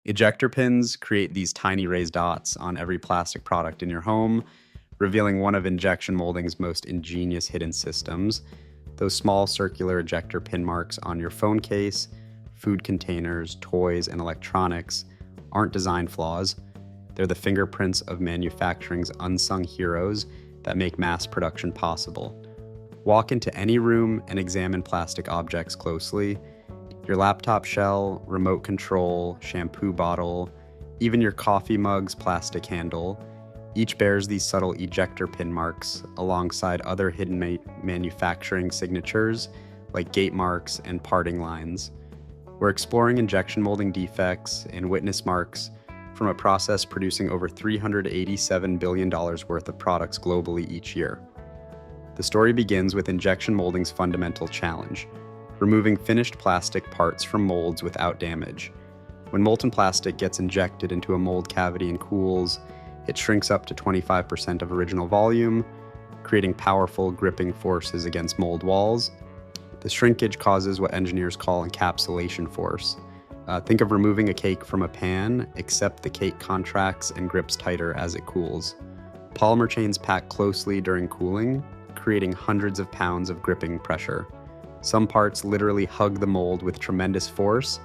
Ejector pins create these tiny raised dots on every plastic product in your home, revealing one of injection molding's most ingenious hidden systems. Those small circular ejector pin marks on your phone case, food containers, toys, and electronics aren't design flaws. They're the fingerprints of manufacturing's unsung heroes that make mass production possible. Walk into any room and examine plastic objects closely. Your laptop shell, remote control, shampoo bottle, even your coffee mug's plastic handle, each bears these subtle ejector pin marks alongside other hidden manufacturing signatures like gate marks and parting lines. We're exploring injection molding defects and witness marks from a process producing over $387 billion worth of products globally each year. The story begins with injection molding's fundamental challenge: removing finished plastic parts from molds without damage. When molten plastic gets injected into a mold cavity and cools, it shrinks up to 25% of original volume, creating powerful gripping forces against mold walls. The shrinkage causes what engineers call encapsulation force. Think of removing a cake from a pan, except the cake contracts and grips tighter as it cools. Polymer chains pack closely during cooling, creating hundreds of pounds of gripping pressure. Some parts literally hug the mold with tremendous force,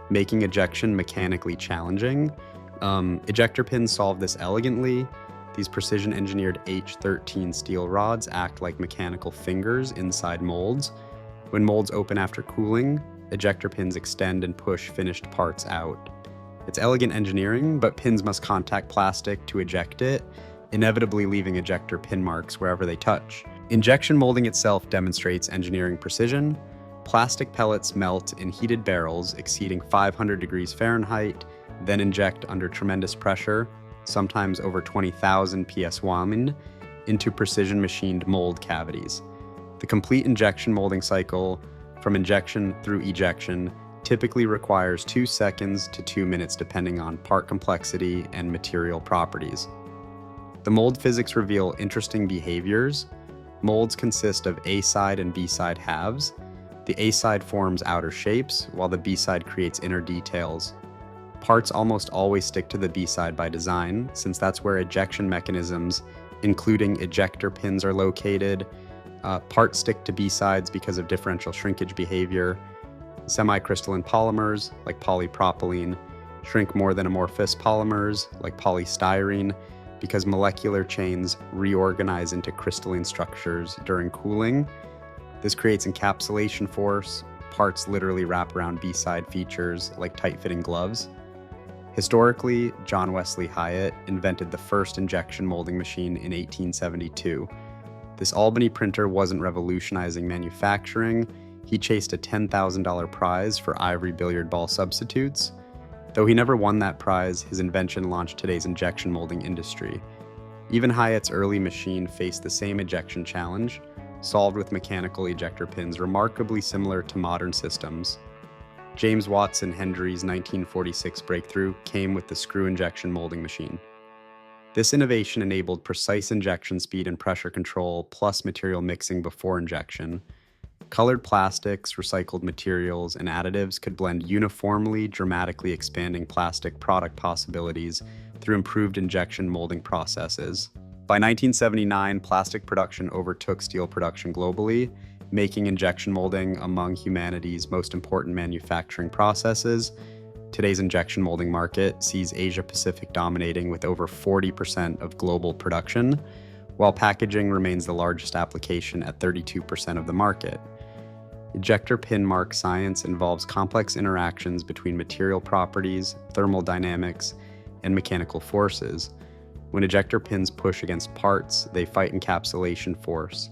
making ejection mechanically challenging. Ejector pins solve this elegantly. These precision-engineered H13 steel rods act like mechanical fingers inside molds. When molds open after cooling, ejector pins extend and push finished parts out. It's elegant engineering, but pins must contact plastic to eject it, inevitably leaving ejector pin marks wherever they touch. Injection molding itself demonstrates engineering precision. Plastic pellets melt in heated barrels exceeding 500 degrees Fahrenheit, then inject under tremendous pressure, sometimes over 20,000 psi, into precision-machined mold cavities. The complete injection molding cycle, from injection through ejection, typically requires 2 seconds to 2 minutes depending on part complexity and material properties. The mold physics reveal interesting behaviors. Molds consist of A-side and B-side halves. The A-side forms outer shapes, while the B-side creates inner details. Parts almost always stick to the B-side by design, since that's where ejection mechanisms, including ejector pins, are located. Parts stick to B-sides because of differential shrinkage behavior. Semi-crystalline polymers, like polypropylene, shrink more than amorphous polymers, like polystyrene, because molecular chains reorganize into crystalline structures during cooling. This creates encapsulation force. Parts literally wrap around B-side features like tight-fitting gloves. Historically, John Wesley Hyatt invented the first injection molding machine in 1872. This Albany printer wasn't revolutionizing manufacturing. He chased a $10,000 prize for ivory billiard ball substitutes. Though he never won that prize, his invention launched today's injection molding industry. Even Hyatt's early machine faced the same ejection challenge, solved with mechanical ejector pins remarkably similar to modern systems. James Watson Hendry's 1946 breakthrough came with the screw injection molding machine. This innovation enabled precise injection speed and pressure control, plus material mixing before injection. Colored plastics, recycled materials, and additives could blend uniformly, dramatically expanding plastic product possibilities through improved injection molding processes. By 1979, plastic production overtook steel production globally, making injection molding among humanity's most important manufacturing processes. Today's injection molding market sees Asia-Pacific dominating with over 40% of global production, while packaging remains the largest application at 32% of the market. Ejector pin mark science involves complex interactions between material properties, thermal dynamics, and mechanical forces. When ejector pins push against parts, they fight encapsulation force,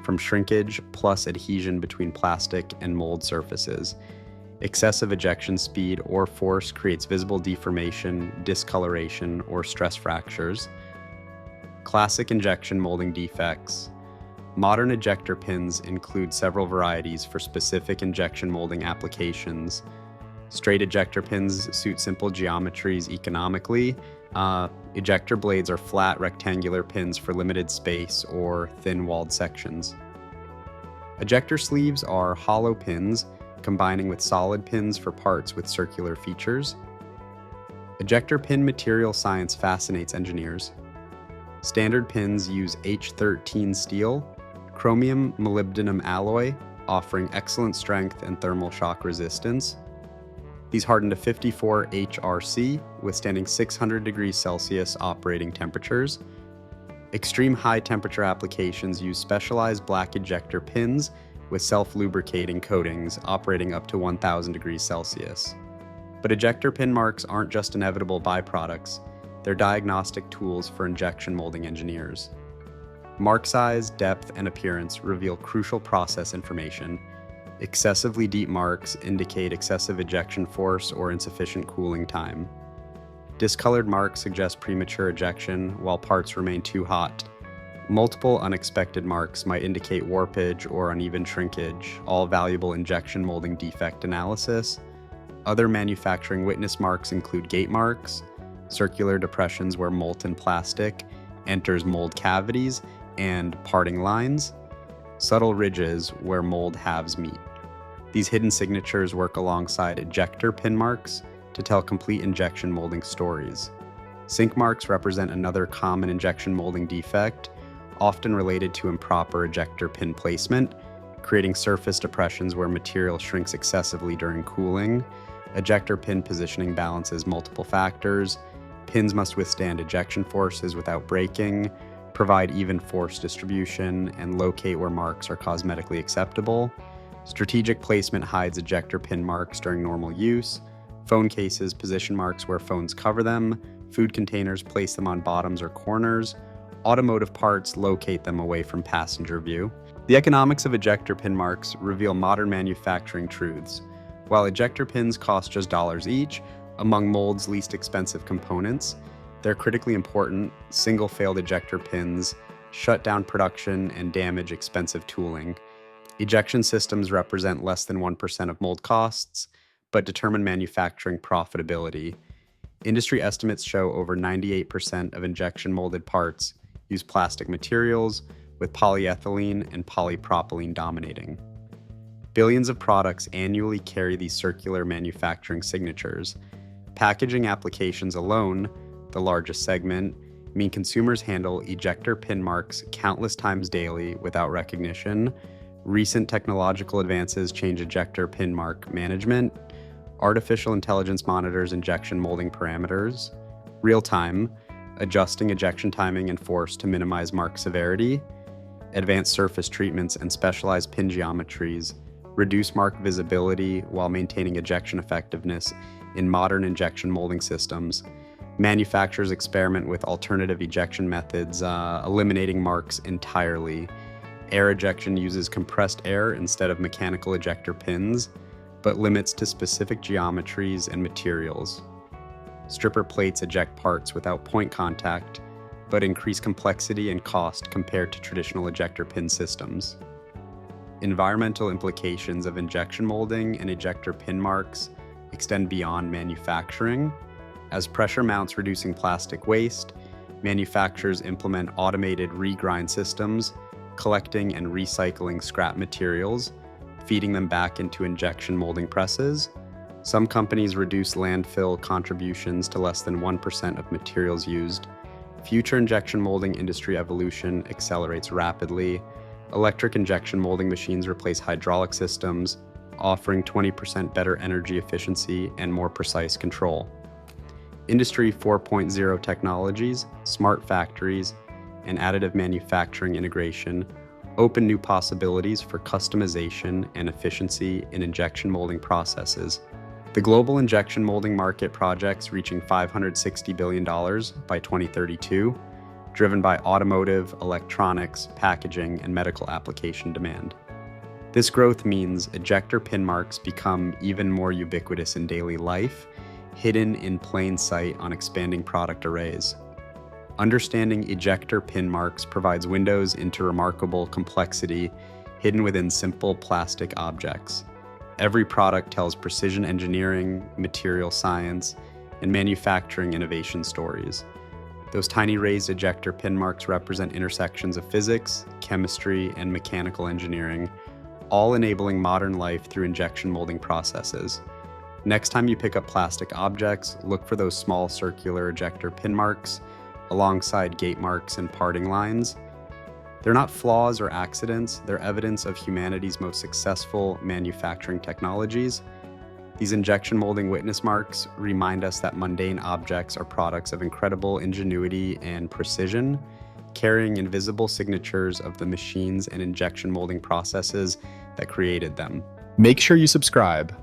from shrinkage plus adhesion between plastic and mold surfaces. Excessive ejection speed or force creates visible deformation, discoloration, or stress fractures. Classic injection molding defects. Modern ejector pins include several varieties for specific injection molding applications. Straight ejector pins suit simple geometries economically. Ejector blades are flat rectangular pins for limited space or thin-walled sections. Ejector sleeves are hollow pins, combining with solid pins for parts with circular features. Ejector pin material science fascinates engineers. Standard pins use H13 steel, chromium molybdenum alloy, offering excellent strength and thermal shock resistance. These harden to 54 HRC, withstanding 600 degrees Celsius operating temperatures. Extreme high temperature applications use specialized black ejector pins with self-lubricating coatings operating up to 1000 degrees Celsius. But ejector pin marks aren't just inevitable byproducts, they're diagnostic tools for injection molding engineers. Mark size, depth, and appearance reveal crucial process information. Excessively deep marks indicate excessive ejection force or insufficient cooling time. Discolored marks suggest premature ejection, while parts remain too hot. Multiple unexpected marks might indicate warpage or uneven shrinkage, all valuable injection molding defect analysis. Other manufacturing witness marks include gate marks, circular depressions where molten plastic enters mold cavities, and parting lines, subtle ridges where mold halves meet. These hidden signatures work alongside ejector pin marks to tell complete injection molding stories. Sink marks represent another common injection molding defect, often related to improper ejector pin placement, creating surface depressions where material shrinks excessively during cooling. Ejector pin positioning balances multiple factors. Pins must withstand ejection forces without breaking, provide even force distribution, and locate where marks are cosmetically acceptable. Strategic placement hides ejector pin marks during normal use. Phone cases position marks where phones cover them. Food containers place them on bottoms or corners. Automotive parts locate them away from passenger view. The economics of ejector pin marks reveal modern manufacturing truths. While ejector pins cost just dollars each, among mold's least expensive components, they're critically important. Single failed ejector pins shut down production and damage expensive tooling. Ejection systems represent less than 1% of mold costs, but determine manufacturing profitability. Industry estimates show over 98% of injection molded parts use plastic materials, with polyethylene and polypropylene dominating. Billions of products annually carry these circular manufacturing signatures. Packaging applications alone, the largest segment, mean consumers handle ejector pin marks countless times daily without recognition. Recent technological advances change ejector pin mark management. Artificial intelligence monitors injection molding parameters. Real-time, adjusting ejection timing and force to minimize mark severity. Advanced surface treatments and specialized pin geometries reduce mark visibility while maintaining ejection effectiveness in modern injection molding systems. Manufacturers experiment with alternative ejection methods, eliminating marks entirely. Air ejection uses compressed air instead of mechanical ejector pins, but limits to specific geometries and materials. Stripper plates eject parts without point contact, but increase complexity and cost compared to traditional ejector pin systems. Environmental implications of injection molding and ejector pin marks extend beyond manufacturing. As pressure mounts reducing plastic waste, manufacturers implement automated regrind systems, collecting and recycling scrap materials, feeding them back into injection molding presses. Some companies reduce landfill contributions to less than 1% of materials used. Future injection molding industry evolution accelerates rapidly. Electric injection molding machines replace hydraulic systems, offering 20% better energy efficiency and more precise control. Industry 4.0 technologies, smart factories, and additive manufacturing integration open new possibilities for customization and efficiency in injection molding processes. The global injection molding market projects reaching $560 billion by 2032, driven by automotive, electronics, packaging, and medical application demand. This growth means ejector pin marks become even more ubiquitous in daily life, hidden in plain sight on expanding product arrays. Understanding ejector pin marks provides windows into remarkable complexity hidden within simple plastic objects. Every product tells precision engineering, material science, and manufacturing innovation stories. Those tiny raised ejector pin marks represent intersections of physics, chemistry, and mechanical engineering, all enabling modern life through injection molding processes. Next time you pick up plastic objects, look for those small circular ejector pin marks alongside gate marks and parting lines. They're not flaws or accidents, they're evidence of humanity's most successful manufacturing technologies. These injection molding witness marks remind us that mundane objects are products of incredible ingenuity and precision, carrying invisible signatures of the machines and injection molding processes that created them. Make sure you subscribe